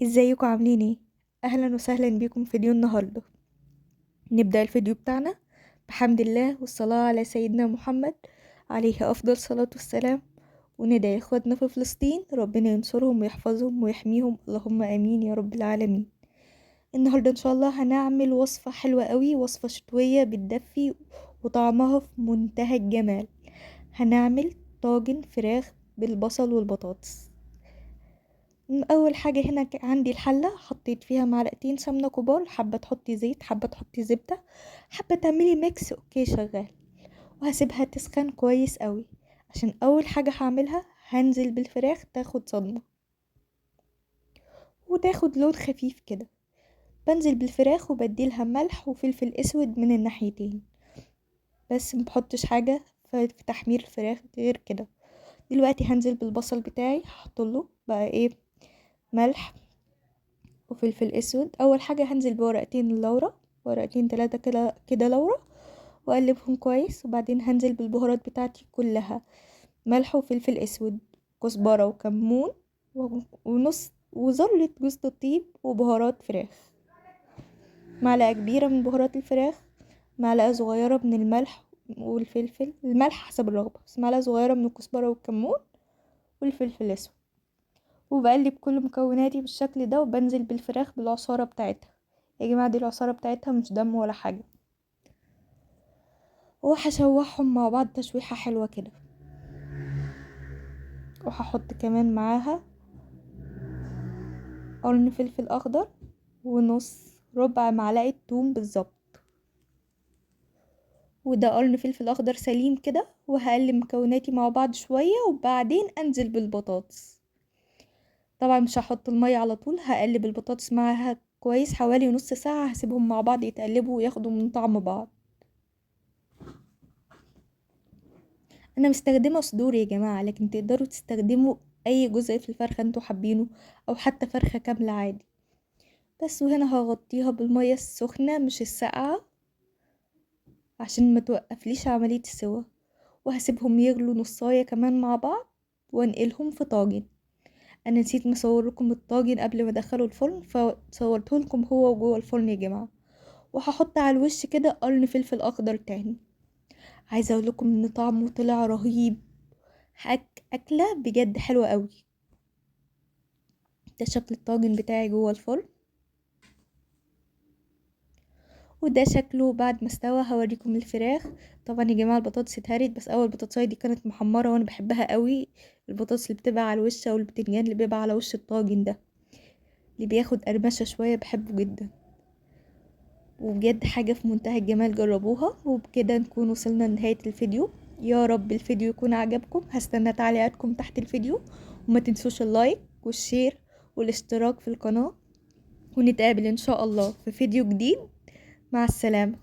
ازيكم عاملين ايه؟ اهلا وسهلا بيكم في فيديو النهارده. نبدأ الفيديو بتاعنا بحمد الله والصلاة على سيدنا محمد عليه افضل الصلاة والسلام، وندعي اخواتنا في فلسطين ربنا ينصرهم ويحفظهم ويحميهم، اللهم امين يا رب العالمين. النهارده ان شاء الله هنعمل وصفة حلوة قوي، وصفة شتوية بتدفي وطعمها في منتهى الجمال. هنعمل طاجن فراخ بالبصل والبطاطس. اول حاجه هنا عندي الحله، حطيت فيها معلقتين سمنه كبار، حابه تحطي زيت حابه تحطي زبده، حابه تعملي ميكس اوكي شغال. وهسيبها تسخن كويس قوي، عشان اول حاجه هعملها هنزل بالفراخ تاخد صدمه وتاخد لون خفيف كده. بنزل بالفراخ وبديلها ملح وفلفل اسود من الناحيتين، بس مبحطش حاجه في تحمير الفراخ غير كده. دلوقتي هنزل بالبصل بتاعي، هحطله بقى ايه، ملح وفلفل اسود. اول حاجه هنزل بورقتين اللورة، ورقتين 3 كده كده لورة، واقلبهم كويس. وبعدين هنزل بالبهارات بتاعتي كلها، ملح وفلفل اسود، كزبره وكمون ونص وذرة جوز الطيب وبهارات فراخ، معلقه كبيره من بهارات الفراخ، معلقه صغيره من الملح والفلفل، الملح حسب الرغبه، بس معلقه صغيره من الكزبره والكمون والفلفل الاسود. وبقلب كل مكوناتي بالشكل ده، وبنزل بالفراخ بالعصارة بتاعتها. يا جماعة دي العصارة بتاعتها مش دم ولا حاجة. وهشوحهم مع بعض تشويحة حلوة كده. وهحط كمان معاها قرن فلفل اخضر ونص ربع معلقة توم بالظبط، وده قرن فلفل اخضر سليم كده. وهقلب مكوناتي مع بعض شوية، وبعدين انزل بالبطاطس. طبعا مش هحط المية على طول، هقلب البطاطس معاها كويس حوالي نص ساعة، هسيبهم مع بعض يتقلبوا وياخدوا من طعم بعض. انا مستخدمه صدور يا جماعه، لكن تقدروا تستخدموا اي جزء في الفرخه انتوا حابينه، او حتى فرخه كامله عادي. بس وهنا هغطيها بالميه السخنه مش الساقعه، عشان ما توقفليش عمليه السوا. وهسيبهم يغلوا نصايه كمان مع بعض، وانقلهم في طاجن. انا نسيت مصور لكم الطاجن قبل ما ادخله الفرن، فصورته لكم هو جوه الفرن يا جماعه. وهحط على الوش كده قرن فلفل اخضر تاني. عايزه اقول لكم ان طعمه طلع رهيب، اكله بجد حلوه قوي. ده شكل الطاجن بتاعي جوه الفرن، وده شكله بعد ما استوى. هوريكم الفراخ. طبعا يا جماعه البطاطس اتهرت، بس اول بطاطسايه دي كانت محمره وانا بحبها قوي. البطاطس اللي بتبقى على الوش، او البتنجان اللي بيبقى على وش الطاجن ده، اللي بياخد قرمشه شويه، بحبه جدا. وبجد حاجه في منتهى الجمال، جربوها. وبكده نكون وصلنا لنهايه الفيديو. يا رب الفيديو يكون عجبكم. هستنى تعليقاتكم تحت الفيديو، وما تنسوش اللايك والشير والاشتراك في القناه. ونتقابل ان شاء الله في فيديو جديد. مع السلامة.